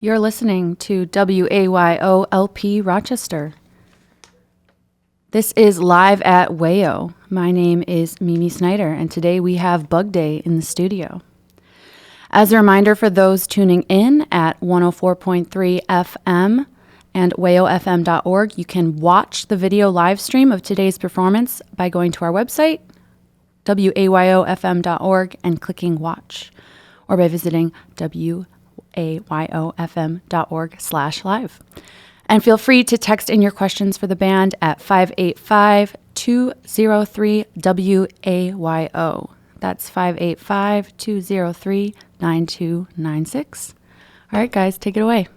You're listening to WAYO LP Rochester. This is live at WAYO. My name is Mimi Snyder, and today we have Bug Day in the studio. As a reminder for those tuning in at 104.3 FM and wayofm.org, you can watch the video live stream of today's performance by going to our website, wayofm.org, and clicking watch, or by visiting wayofm.org/live. And feel free to text in your questions for the band at 585-203-WAYO. That's 585-203-9296. All right, guys, take it away.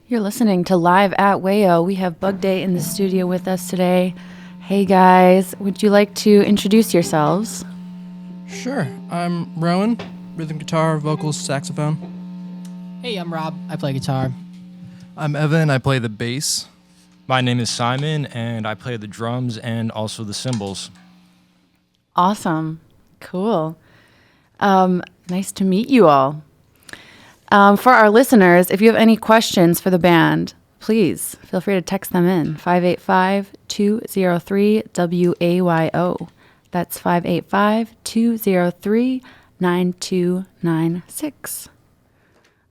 You're listening to Live at WAYO. We have Bug Day in the studio with us today. Hey guys, would you like to introduce yourselves? Sure. I'm Rowan, rhythm guitar, vocals, saxophone. Hey, I'm Rob. I play guitar. I'm Evan. I play the bass. My name is Simon, and I play the drums and also the cymbals. Awesome. Cool. Nice to meet you all. For our listeners, if you have any questions for the band, please feel free to text them in, 585-203-WAYO. That's 585-203-9296.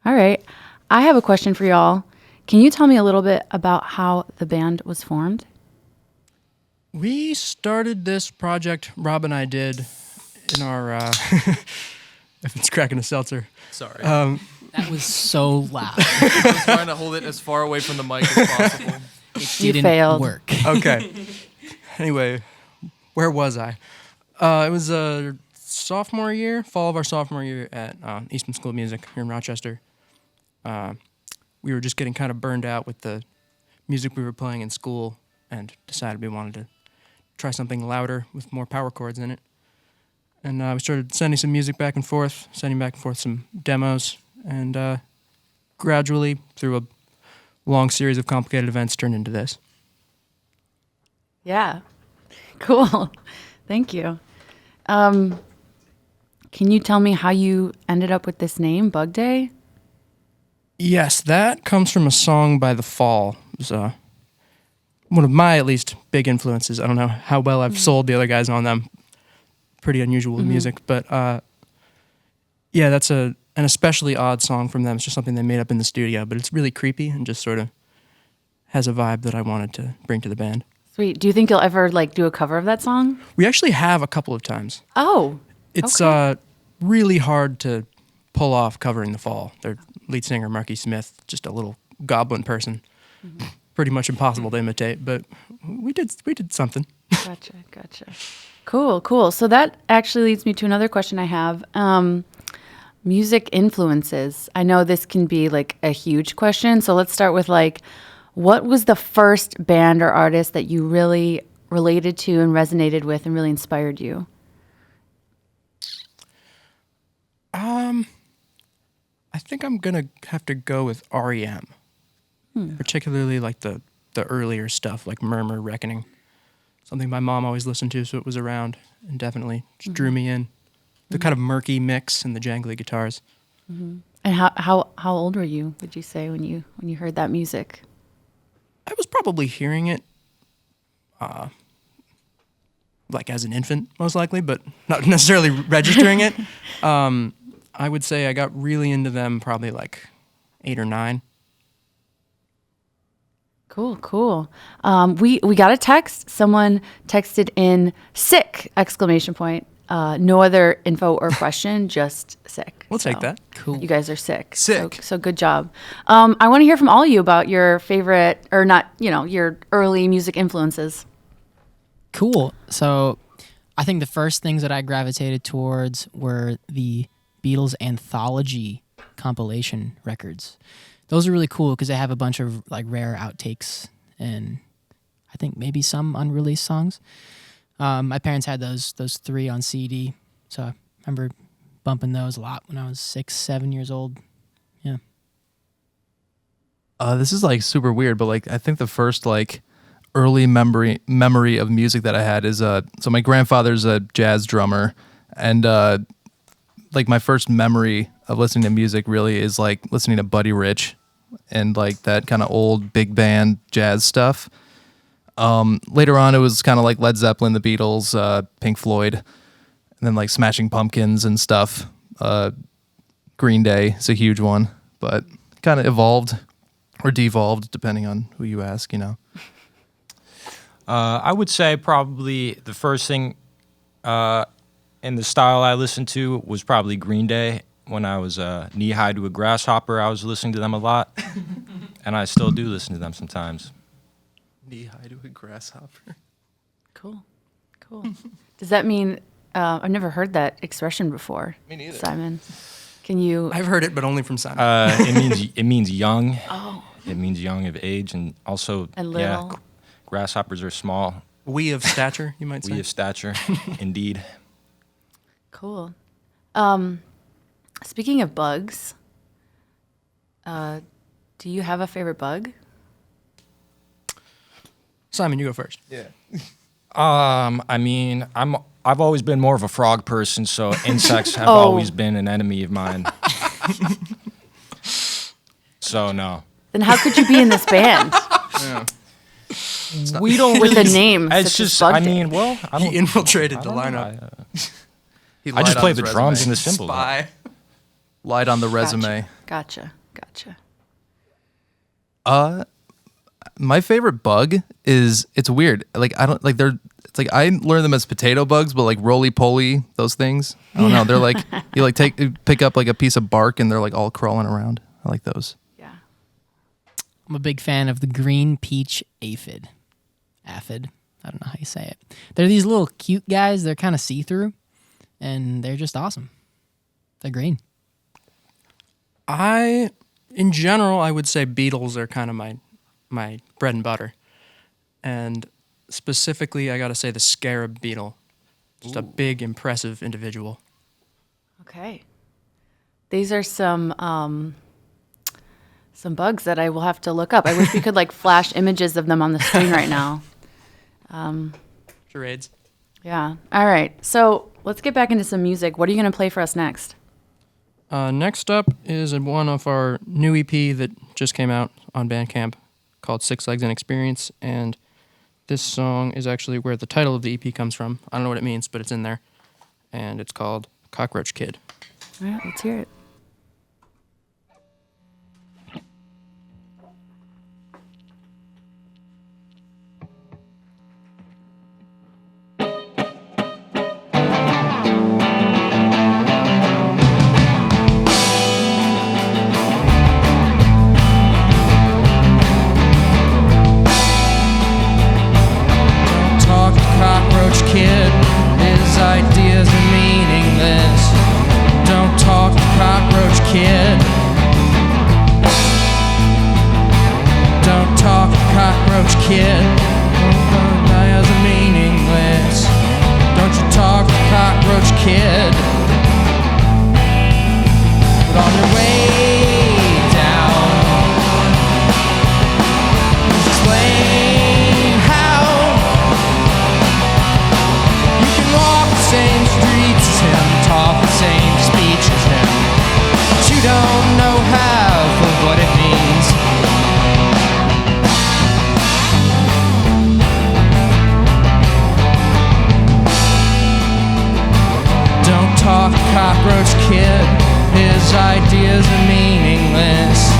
All right. I have a question for y'all. Can you tell me a little bit about how the band was formed? We started this project, Rob and I did, in our... if it's cracking a seltzer. Sorry. That was so loud. I was trying to hold it as far away from the mic as possible. It You didn't failed. work. Okay. Anyway, where was I? It was a sophomore year, fall of our sophomore year at Eastman School of Music here in Rochester. We were just getting kind of burned out with the music we were playing in school and decided we wanted to try something louder with more power chords in it. And we started sending some music back and forth, some demos, and gradually, through a long series of complicated events, turned into this. Yeah. Cool. Thank you. Can you tell me how you ended up with this name, Bug Day? Yes, that comes from a song by The Fall. It was one of my, at least, big influences. I don't know how well I've sold the other guys on them. Pretty unusual music, but yeah, that's an especially odd song from them. It's just something they made up in the studio, but it's really creepy and just sort of has a vibe that I wanted to bring to the band. Sweet. Do you think you'll ever do a cover of that song? We actually have a couple of times. Oh, It's okay. really hard to pull off covering The Fall. Their lead singer, Marky Smith, just a little goblin person. Pretty much impossible to imitate, but we did something. Gotcha. Cool. So that actually leads me to another question I have. Music influences. I know this can be like a huge question, so let's start with what was the first band or artist that you really related to and resonated with and really inspired you? I think I'm gonna have to go with REM, particularly like the earlier stuff, like Murmur, Reckoning, something my mom always listened to, so it was around and definitely just drew me in. The kind of murky mix and the jangly guitars. And how old were you, would you say, when you heard that music? I was probably hearing it, like as an infant, most likely, but not necessarily registering it. I would say I got really into them probably like 8 or 9. Cool. We got a text. Someone texted in sick! ! No other info or question, just sick. We'll take that. Cool. You guys are sick. Sick. So good job. I want to hear from all of you about your favorite, or not, your early music influences. Cool. So I think the first things that I gravitated towards were the Beatles anthology compilation records. Those are really cool because they have a bunch of rare outtakes and I think maybe some unreleased songs. My parents had those 3 on CD, so I remember bumping those a lot when I was 6, 7 years old. Yeah. This is super weird, but I think the first early memory of music that I had is so my grandfather's a jazz drummer, and like my first memory of listening to music really is like listening to Buddy Rich and like that kind of old big band jazz stuff. Later on, it was kind of like Led Zeppelin, the Beatles, Pink Floyd, and then like Smashing Pumpkins and stuff. Green Day is a huge one, but kind of evolved or devolved depending on who you ask, you know. I would say probably the first thing in the style I listened to was probably Green Day. When I was knee-high to a grasshopper, I was listening to them a lot, and I still do listen to them sometimes. Knee-high to a grasshopper. Cool. Does that mean, I've never heard that expression before. Me neither. Simon, can you? I've heard it, but only from Simon. It means young. Oh. It means young of age, and also And little. grasshoppers are small. We of stature, you might say. We of stature, indeed. Cool. Speaking of bugs, do you have a favorite bug? Simon, you go first. Yeah. I mean, I've always been more of a frog person, so insects have always been an enemy of mine. So no. Then how could you be in this band We don't with really a name? It's such as just, Bug I Day? mean, well, I don't. He infiltrated I the don't know. lineup. He I lied just on play his the resume. drums and the cymbals. Spy. Lied on the resume. Gotcha. My favorite bug is, it's weird. Like I don't like it's like I learned them as potato bugs, but like roly poly, those things. I don't know. They're like you like pick up like a piece of bark and they're like all crawling around. I like those. Yeah. I'm a big fan of the green peach aphid. Aphid. I don't know how you say it. They're these little cute guys. They're kind of see-through, and they're just awesome. They're green. In general, I would say beetles are kind of my bread and butter. And specifically, I got to say the scarab beetle. Just a big, impressive individual. Okay. These are some bugs that I will have to look up. I wish we could like flash images of them on the screen right now. Charades. Yeah. All right. So let's get back into some music. What are you going to play for us next? Next up is one of our new EP that just came out on Bandcamp called Six Legs and Experience. And this song is actually where the title of the EP comes from. I don't know what it means, but it's in there. And it's called Cockroach Kid. All right. Let's hear it. Kid, his ideas are meaningless. Don't talk to Cockroach Kid. Don't talk to Cockroach Kid. Ideas are meaningless. Don't you talk to Cockroach Kid. But on your way down, explain how walk the same streets as him, talk the same speech as him, but you don't know half of what it means. Don't talk Cockroach Kid, his ideas are meaningless.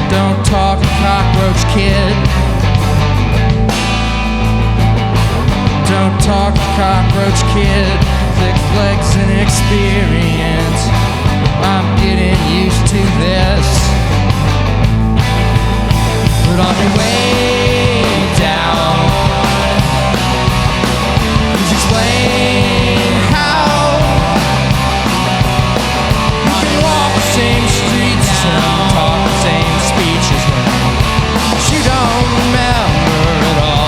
Don't talk Cockroach Kid. Don't talk Cockroach Kid, thick legs and experience. I'm getting used to this. But on your way down, please explain how you can walk the same streets as him, talk the same speech as him, but you don't remember it all.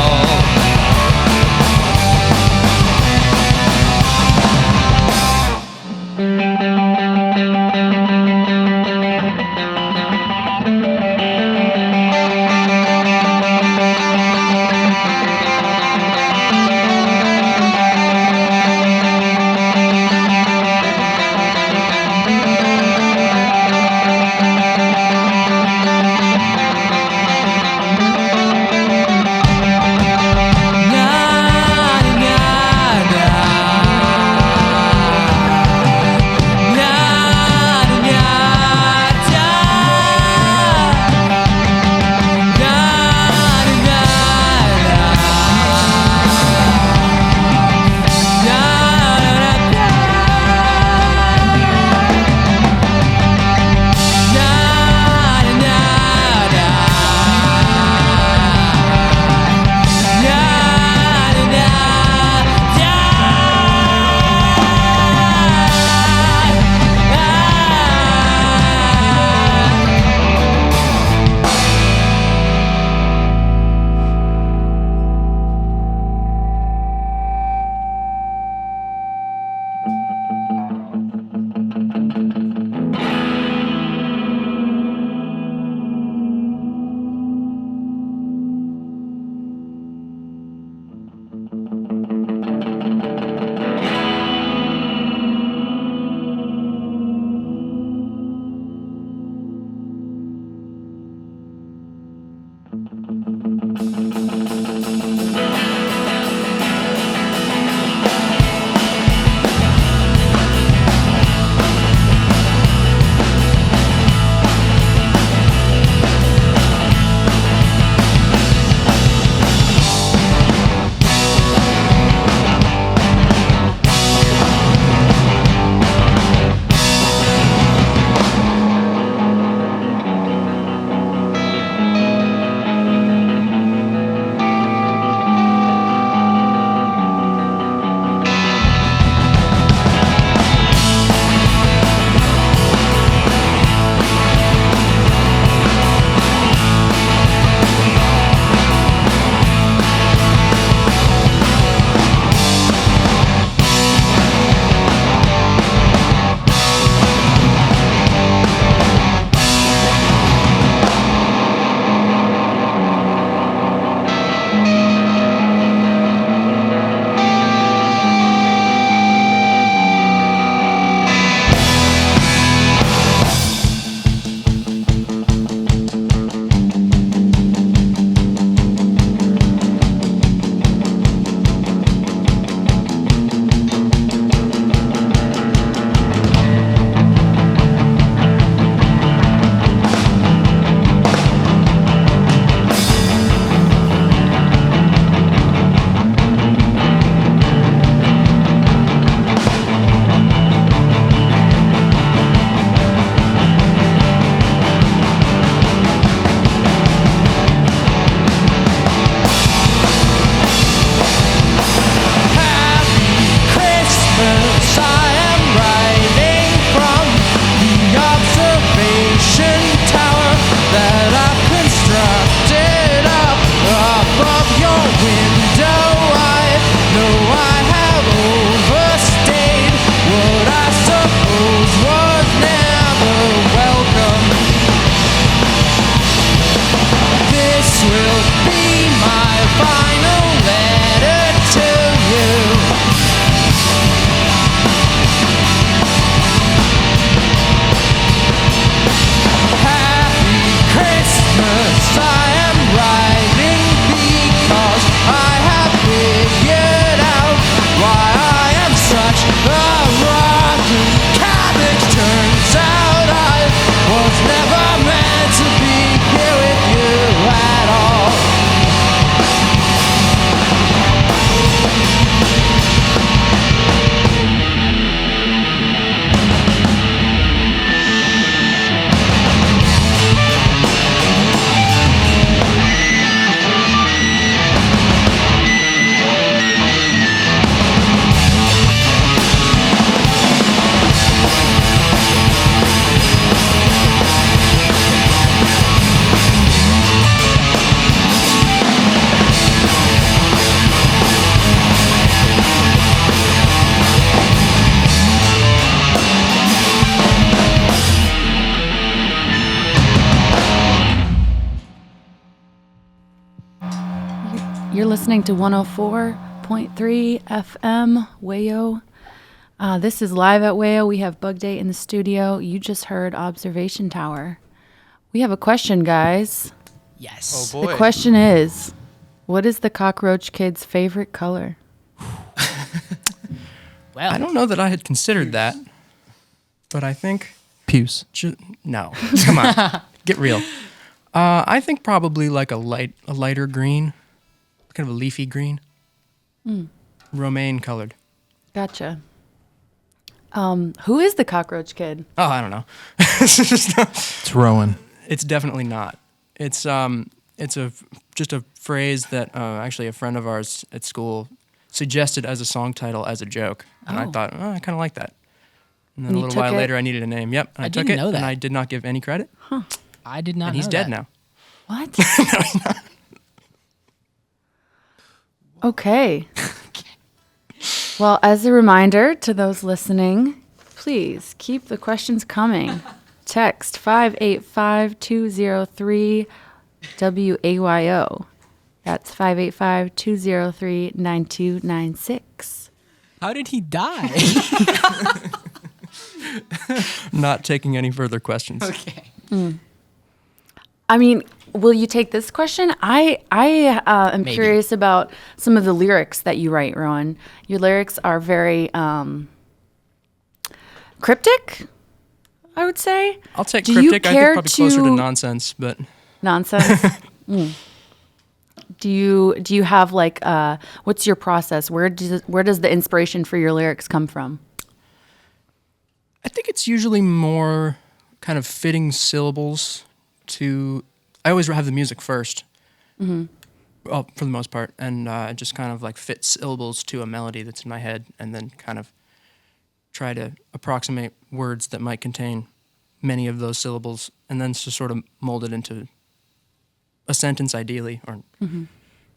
You're listening to 104.3 FM WAYO. This is live at WAYO. We have Bug Day in the studio. You just heard Observation Tower. We have a question, guys. Yes. Oh boy. The question is, what is the Cockroach Kid's favorite color? Well, I don't know that I had considered that, but I think Puce. no. Come on, get real. I think probably like a lighter green, kind of a leafy green, romaine colored. Gotcha. Who is the Cockroach Kid? Oh, I don't know. It's Rowan. It's definitely not. It's just a phrase that actually a friend of ours at school suggested as a song title as a joke, and I Oh. thought, oh, I kind of like that. And then And a you little took while it? later, I needed a name. Yep, and I took didn't it, know that. and I did not give any credit, I did not and know he's dead that. now. What? Okay. Well, as a reminder to those listening, please keep the questions coming. Text 585-203 WAYO. That's 585-203-9296. How did he die? Not taking any further questions. Okay. I mean, will you take this question? I am Maybe. curious about some of the lyrics that you write, Rowan. Your lyrics are very cryptic, I would say. I'll take Do you cryptic. I care think probably closer to to- nonsense, but Nonsense. Do you have like what's your process? Where does the inspiration for your lyrics come from? I think it's usually more kind of fitting syllables to. I always have the music first, well, for the most part, and just kind of like fit syllables to a melody that's in my head, and then kind of try to approximate words that might contain many of those syllables, and then to sort of mold it into a sentence, ideally, or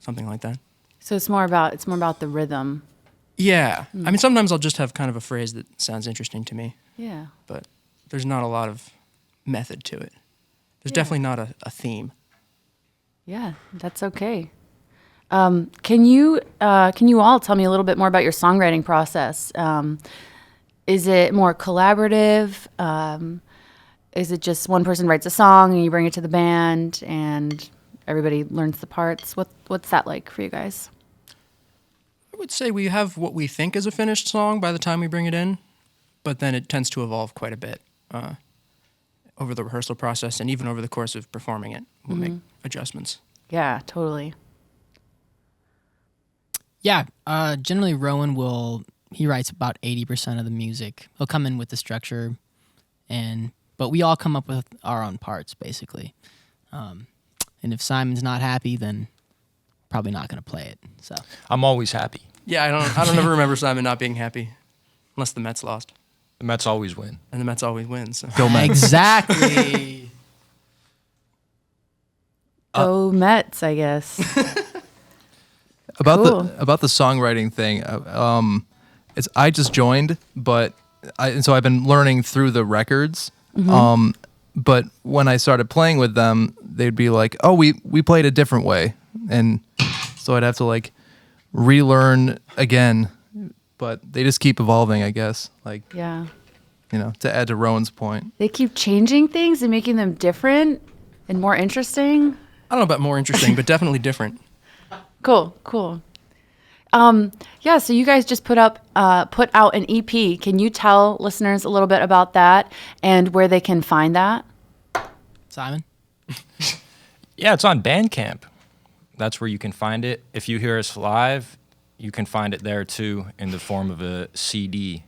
something like that. So it's more about the rhythm. Yeah, I mean, sometimes I'll just have kind of a phrase that sounds interesting to me, Yeah. but there's not a lot of method to it. There's Yeah. definitely not a theme. Yeah, that's okay. Can you all tell me a little bit more about your songwriting process? Is it more collaborative? Is it just one person writes a song and you bring it to the band and everybody learns the parts? What's that like for you guys? I would say we have what we think is a finished song by the time we bring it in, but then it tends to evolve quite a bit over the rehearsal process, and even over the course of performing it, we'll make adjustments. Yeah, totally. Yeah. Generally, Rowan he writes about 80% of the music. He'll come in with the structure, but we all come up with our own parts, basically. And if Simon's not happy, then probably not going to play it. So I'm always happy. Yeah, I don't ever remember Simon not being happy, unless the Mets lost, The Mets always win. and the Mets always win. So. Go Mets. exactly. Go Mets, I guess. About Cool. the songwriting thing. I just joined, but so I've been learning through the records. But when I started playing with them, they'd be like, "Oh, we played a different way," and so I'd have to like relearn again. But they just keep evolving, I guess. Like, Yeah. to add to Rowan's point. They keep changing things and making them different and more interesting. I don't know about more interesting, but definitely different. Cool. Yeah, so you guys just put out an EP. Can you tell listeners a little bit about that and where they can find that? Simon? Yeah, it's on Bandcamp. That's where you can find it. If you hear us live, you can find it there too in the form of a CD.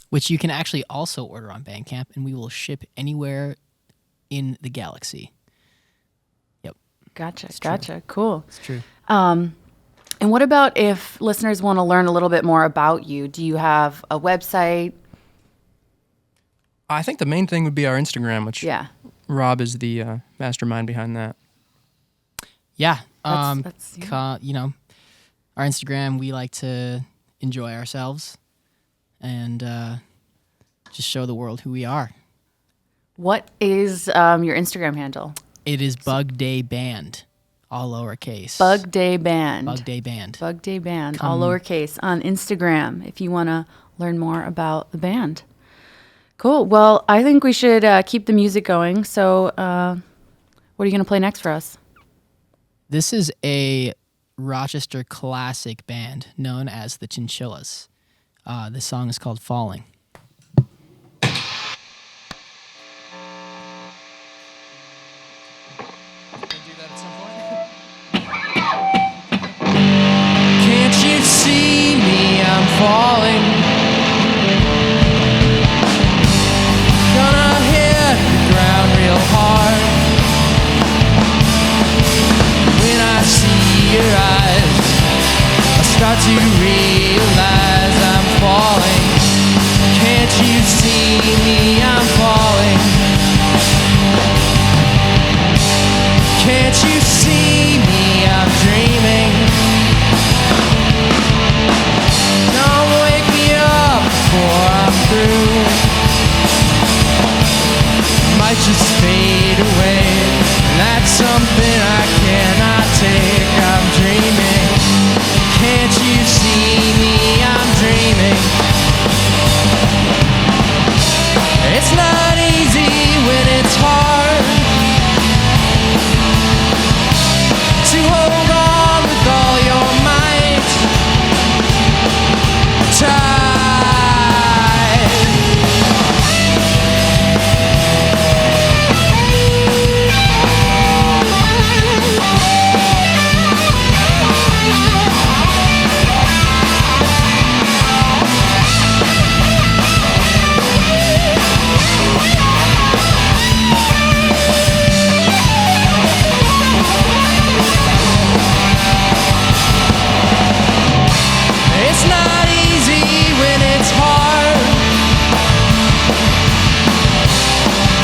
Which you can actually also order on Bandcamp, and we will ship anywhere in the galaxy. Yep, Gotcha. Cool. it's true. And what about if listeners want to learn a little bit more about you? Do you have a website? I think the main thing would be our Instagram, which Yeah. Rob is the mastermind behind that. Yeah. That's- Our Instagram, we like to enjoy ourselves and just show the world who we are. What is your Instagram handle? It is Bug Day Band, all lowercase. Bug Day Band. Bug Day Band. Bug Day Band, all Come- lowercase, on Instagram if you want to learn more about the band. Cool. Well, I think we should keep the music going. So, what are you going to play next for us? This is a Rochester classic band known as the Chinchillas. This song is called Falling. Can't you see me? I'm falling. Gonna hit the ground real hard. When I see your eyes, I start to realize I'm falling. Can't you see me? I'm falling. Can't you see me? I'm dreaming. Don't wake me up before I'm through. Might just fade away. That's something I cannot take. I'm dreaming. Can't you see me? I'm dreaming. It's not easy when it's hard to hold on with all your might. Tight. It's not easy when it's hard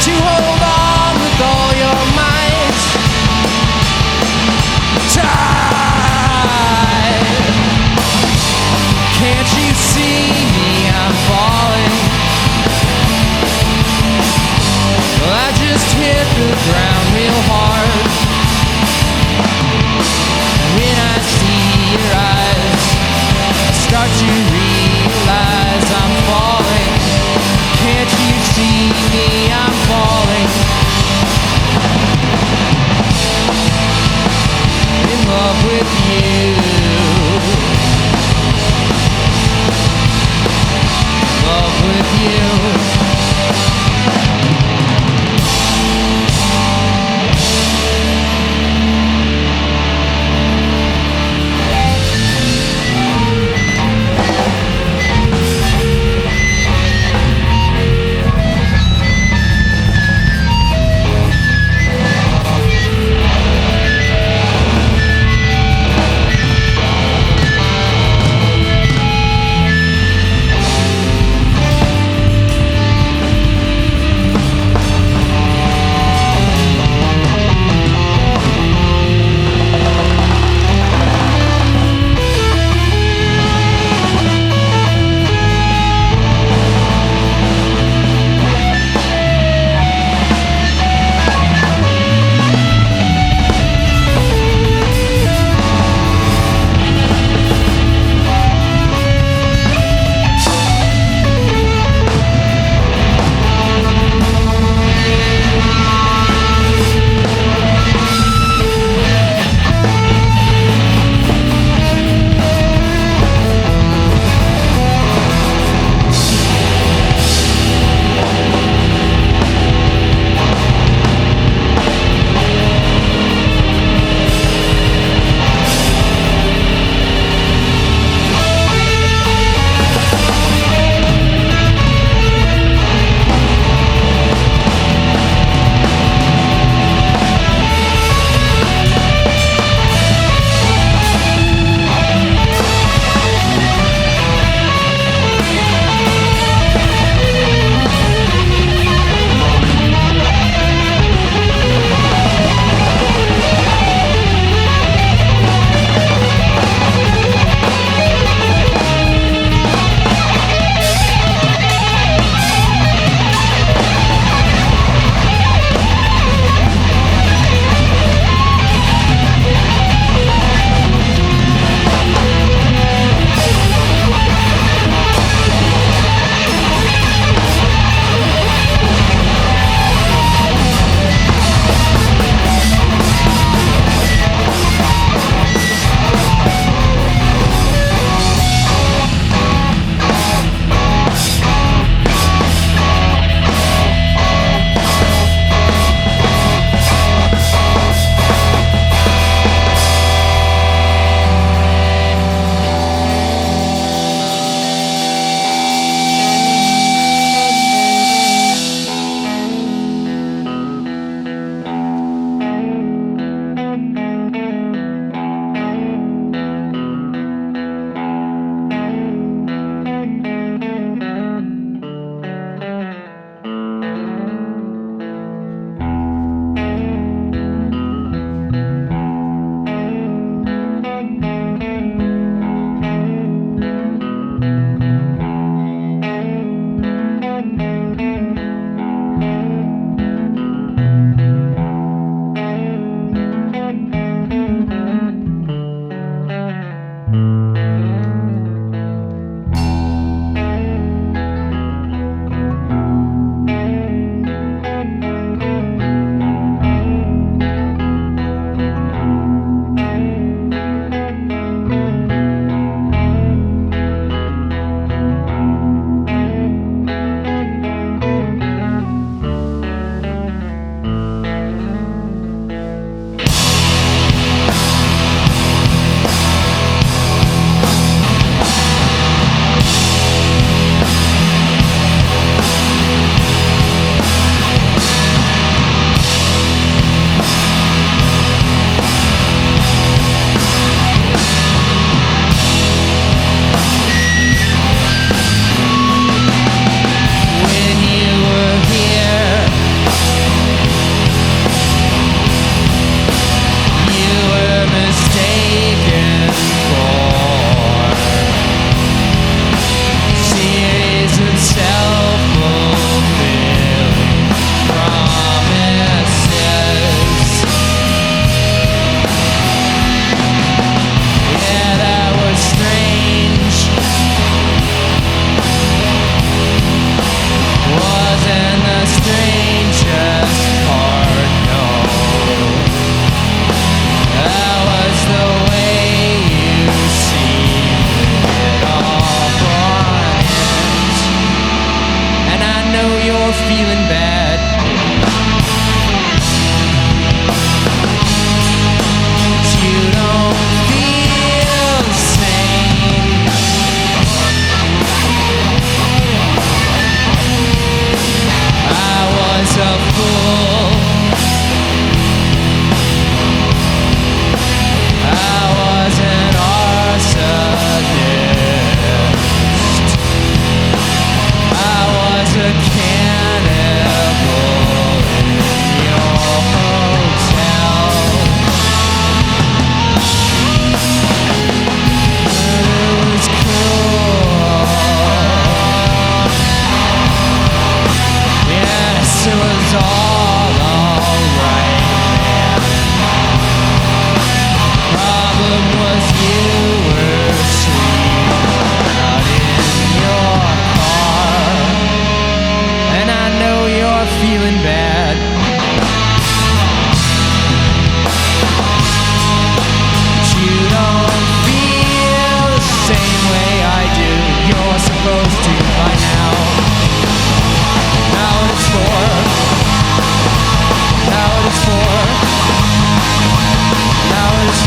to hold on with all your might. Tight. Can't you see me? I'm falling. Well, I just hit the ground real hard. When I see your eyes, start to realize I'm falling. Can't you see me? I'm falling. In love with you. In love with you.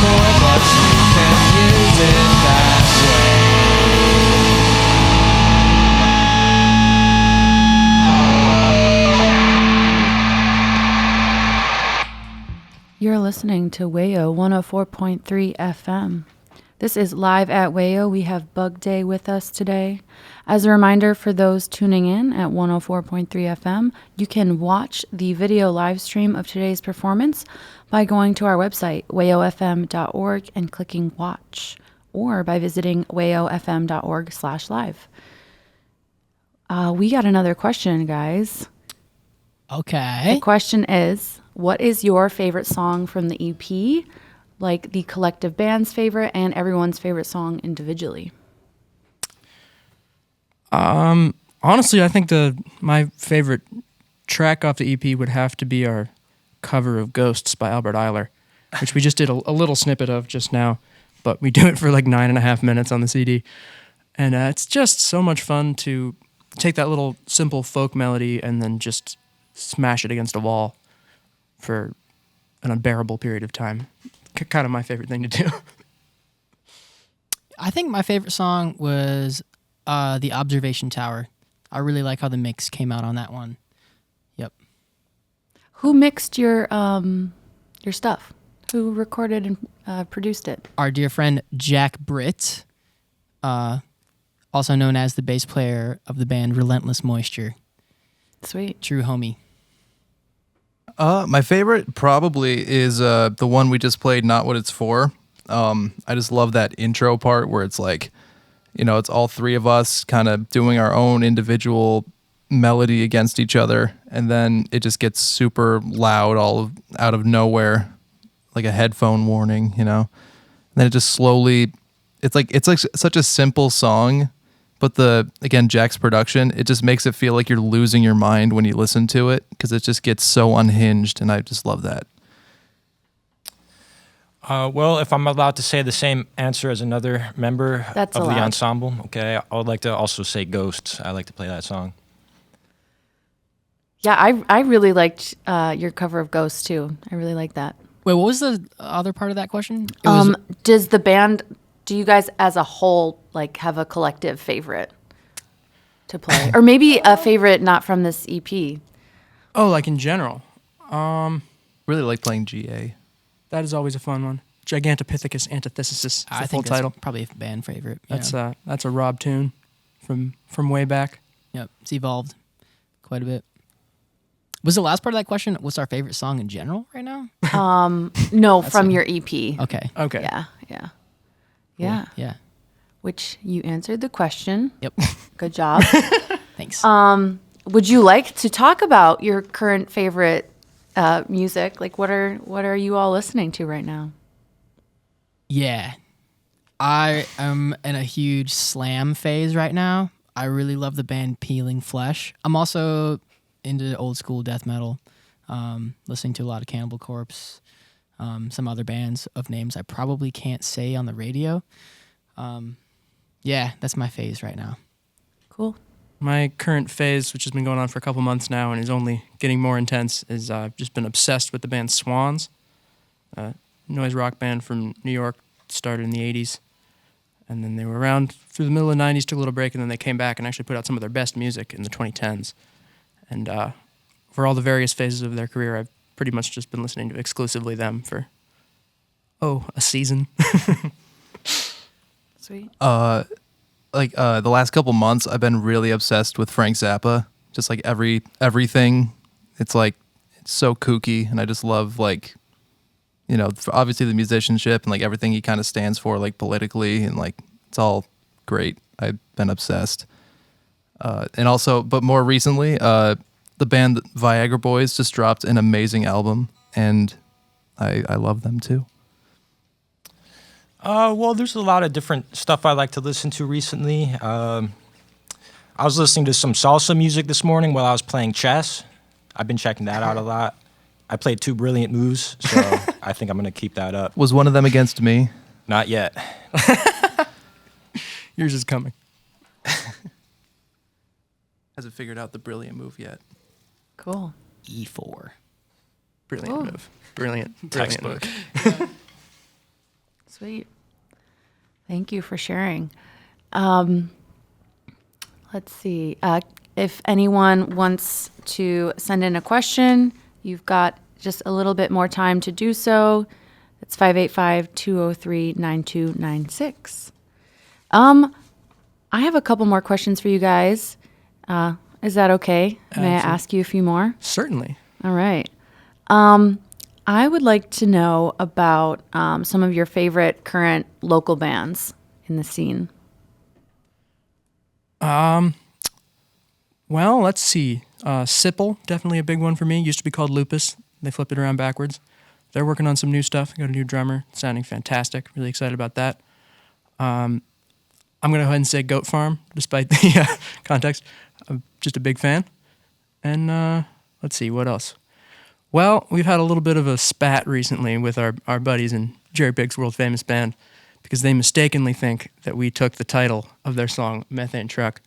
more, but you can use it that You're listening to WAYO 104.3 FM. This is Live at WAYO. We have Bug Day with us today. As a reminder for those tuning in at 104.3 FM, you can watch the video live stream of today's performance by going to our website, wayofm.org, and clicking watch, or by visiting wayofm.org/live. We got another question, guys. Okay. The question is, what is your favorite song from the EP? Like the collective band's favorite and everyone's favorite song individually? Honestly, I think my favorite track off the EP would have to be our cover of Ghosts by Albert Eiler, which we just did a little snippet of just now, but we do it for like 9.5 minutes on the CD. And it's just so much fun to take that little simple folk melody and then just smash it against a wall for an unbearable period of time. Kind of my favorite thing to do. I think my favorite song was The Observation Tower. I really like how the mix came out on that one. Yep. Who mixed your stuff? Who recorded and produced it? Our dear friend Jack Britt, also known as the bass player of the band Relentless Moisture. Sweet. True homie. My favorite probably is the one we just played, Not What It's For. I just love that intro part where it's like, it's all three of us kind of doing our own individual melody against each other, and then it just gets super loud out of nowhere, like a headphone warning, And then it just slowly, it's like such a simple song, but Jack's production, it just makes it feel like you're losing your mind when you listen to it because it just gets so unhinged, and I just love that. Well, if I'm allowed to say the same answer as another member That's of allowed. the ensemble, okay, I would like to also say Ghosts. I like to play that song. Yeah, I really liked your cover of Ghost too. I really like that. Wait, what was the other part of that question? It was, Do you guys as a whole like have a collective favorite to play? Or maybe a favorite not from this EP? Oh, like in general. Really like playing GA. That is always a fun one. Gigantopithecus Antithesisus is the I full think that's title. probably a band favorite. That's a Rob tune from way back. Yep, it's evolved quite a bit. Was the last part of that question, what's our favorite song in general right now? No, from your EP. Okay. Okay. Yeah. Yeah. Which you answered the question. Yep. Good job. Thanks. Would you like to talk about your current favorite music? Like, what are you all listening to right now? Yeah. I am in a huge slam phase right now. I really love the band Peeling Flesh. I'm also into old school death metal, listening to a lot of Cannibal Corpse, some other bands of names I probably can't say on the radio. Yeah, that's my phase right now. Cool. My current phase, which has been going on for a couple months now and is only getting more intense, is I've just been obsessed with the band Swans, a noise rock band from New York, started in the 80s. And then they were around through the middle of the 90s, took a little break, and then they came back and actually put out some of their best music in the 2010s. And for all the various phases of their career, I've pretty much just been listening to exclusively them for, a season. Sweet. The last couple months, I've been really obsessed with Frank Zappa. Just like everything, it's so kooky, and I just love obviously the musicianship and like everything he kind of stands for, like politically, and like it's all great. I've been obsessed. And also, but more recently, the band Viagra Boys just dropped an amazing album, and I love them too. Well, there's a lot of different stuff I like to listen to recently. I was listening to some salsa music this morning while I was playing chess. I've been checking that out a lot. I played 2 brilliant moves, so I think I'm going to keep that up. Was one of them against me? Not yet. Yours is coming. Hasn't figured out the brilliant move yet. Cool. E4. Brilliant move. Brilliant Textbook. move. Sweet. Thank you for sharing. Let's see. If anyone wants to send in a question, you've got just a little bit more time to do so. It's 585-203-9296. I have a couple more questions for you guys. Is that okay? May I ask you a few more? Certainly. All right. I would like to know about some of your favorite current local bands in the scene. Well, let's see. Sipple, definitely a big one for me. Used to be called Lupus. They flipped it around backwards. They're working on some new stuff. Got a new drummer, sounding fantastic. Really excited about that. I'm going to go ahead and say Goat Farm, despite the context. I'm just a big fan. And let's see, what else? Well, we've had a little bit of a spat recently with our buddies in Jerry Big's world-famous band because they mistakenly think that we took the title of their song, Methane Truck,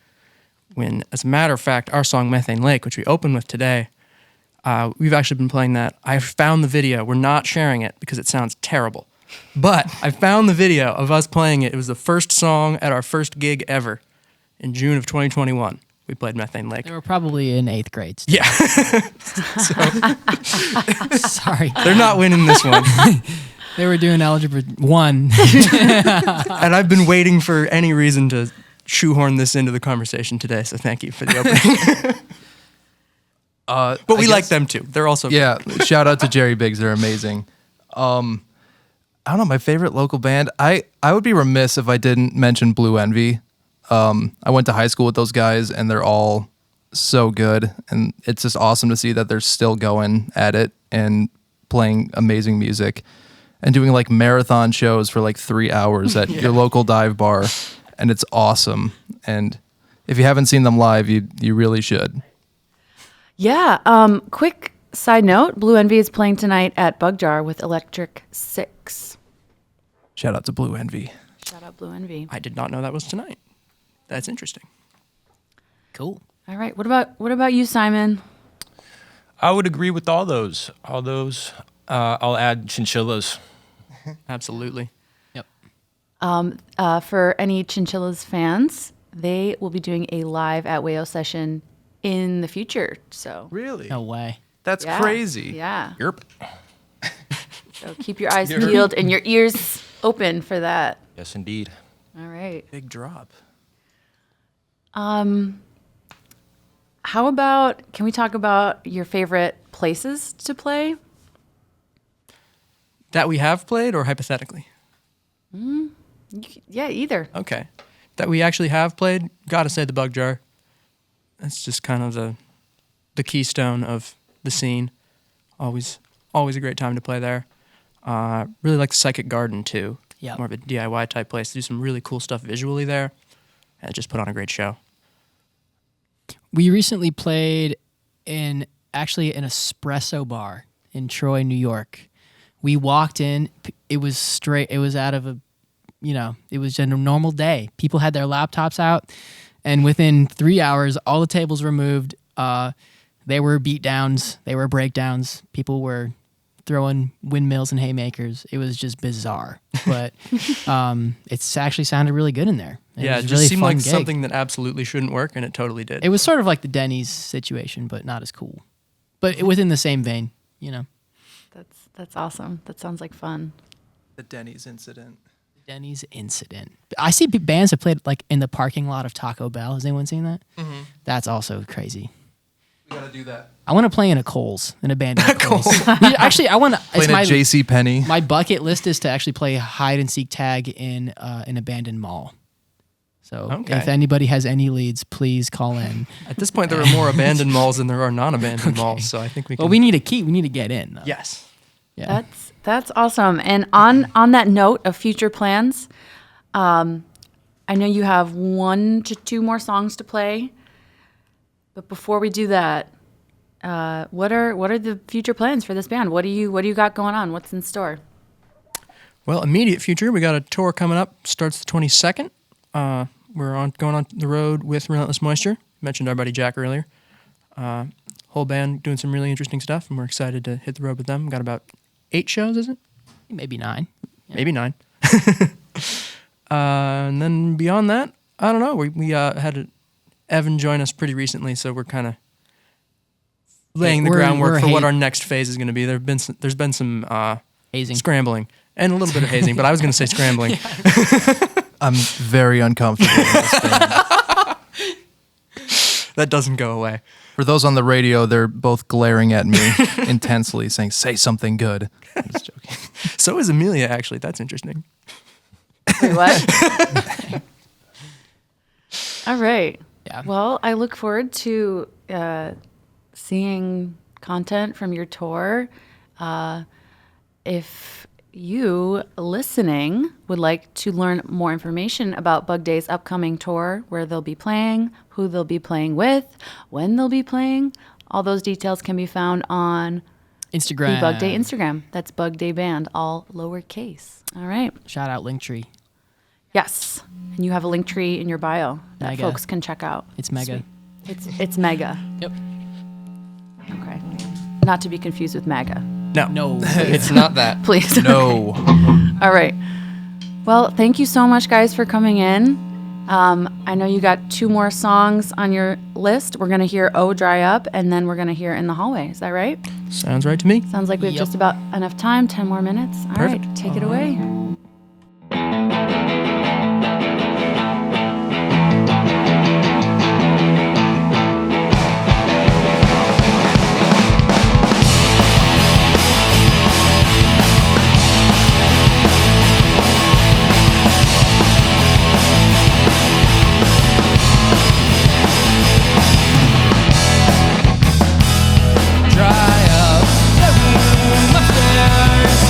when, as a matter of fact, our song, Methane Lake, which we opened with today, we've actually been playing that. I found the video. We're not sharing it because it sounds terrible. But I found the video of us playing it. It was the first song at our first gig ever in June of 2021. We played Methane Lake. They were probably in 8th grade. Still. Yeah. Sorry. They're not winning this one. They were doing Algebra 1. And I've been waiting for any reason to shoehorn this into the conversation today, so thank you for the opening. But we like them too. They're also Yeah, shout out to Jerry Biggs. They're amazing. I don't know, my favorite local band. I would be remiss if I didn't mention Blue Envy. I went to high school with those guys, and they're all so good. And it's just awesome to see that they're still going at it and playing amazing music and doing like marathon shows for like 3 hours at your local dive bar. And it's awesome. And if you haven't seen them live, you really should. Yeah. Quick side note, Blue Envy is playing tonight at Bug Jar with Electric Six. Shout out to Blue Envy. Shout out Blue Envy. I did not know that was tonight. That's interesting. Cool. All right. What about you, Simon? I would agree with all those. I'll add chinchillas. Absolutely. Yep. For any Chinchillas fans, they will be doing a live at WAYO session in the future. So Really? No way. That's yeah. crazy. Yeah. Yerp. So keep your eyes peeled and your ears open for that. Yes, indeed. All right. Big drop. How about, can we talk about your favorite places to play? That we have played or hypothetically? Yeah, either. Okay. That we actually have played, gotta say the Bug Jar. That's just kind of the keystone of the scene. Always a great time to play there. Really like the Psychic Garden too. Yep. More of a DIY type place. Do some really cool stuff visually there. And just put on a great show. We recently played in actually an espresso bar in Troy, New York. We walked in, it was straight, it was out of a, it was just a normal day. People had their laptops out, and within 3 hours, all the tables were moved. They were beat downs, they were breakdowns. People were throwing windmills and haymakers. It was just bizarre, but it's actually sounded really good in there. It was just really seemed fun like gig. something that absolutely shouldn't work, and it totally did. It was sort of like the Denny's situation, but not as cool. But within the same vein, That's awesome. That sounds like fun. The Denny's incident. Denny's incident. I see bands have played like in the parking lot of Taco Bell. Has anyone seen that? Mm-hmm. That's also crazy. We gotta do that. I want to play in a Kohl's, an abandoned Kohl's. Yeah, actually, I want to. Playing at J.C. Penney. My bucket list is to actually play hide and seek tag in an abandoned mall. So if anybody has any leads, please call in. At this point, there are more abandoned malls than there are non-abandoned malls, so I think we can... Well, we need a key. We need to get in. Though. Yes. Yeah. That's awesome. And on that note of future plans, I know you have 1 to 2 more songs to play. But before we do that, what are the future plans for this band? What do you got going on? What's in store? Well, immediate future, we got a tour coming up. Starts the 22nd. We're going on the road with Relentless Moisture. Mentioned our buddy Jack earlier. Whole band doing some really interesting stuff, and we're excited to hit the road with them. Got about 8 shows, is it? Maybe 9. Yeah. Maybe 9. And then beyond that, I don't know. We had Evan join us pretty recently, so we're kind of laying the groundwork for what our next phase is going to be. There's been some hazing, scrambling, and a little bit of hazing, but I was going to say scrambling. I'm very uncomfortable in this band. That doesn't go away. For those on the radio, they're both glaring at me intensely, saying, "Say something good." I'm just joking. So is Amelia, actually. That's interesting. Wait, what? All right. Yeah. Well, I look forward to seeing content from your tour. If you listening would like to learn more information about Bug Day's upcoming tour, where they'll be playing, who they'll be playing with, when they'll be playing, all those details can be found on Instagram. the Bug Day Instagram. That's Bug Day Band, all lowercase. All right. Shout out Linktree. Yes. And you have a link tree in your bio that Mega. folks can check out. It's mega. It's mega. Yep. Okay. Not to be confused with MAGA. No. It's not that. Please. No. All right. Well, thank you so much, guys, for coming in. I know you got 2 more songs on your list. We're going to hear Oh Dry Up, and then we're going to hear In the Hallway. Is that right? Sounds right to me. Sounds like we have Yep. just about enough time. 10 more minutes. All right. Perfect. Take it away. Dry up the room upstairs.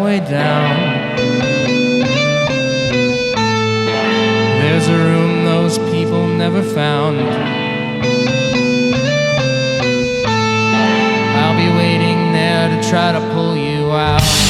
way down. There's a room those people never found. I'll be waiting there to try to pull you out.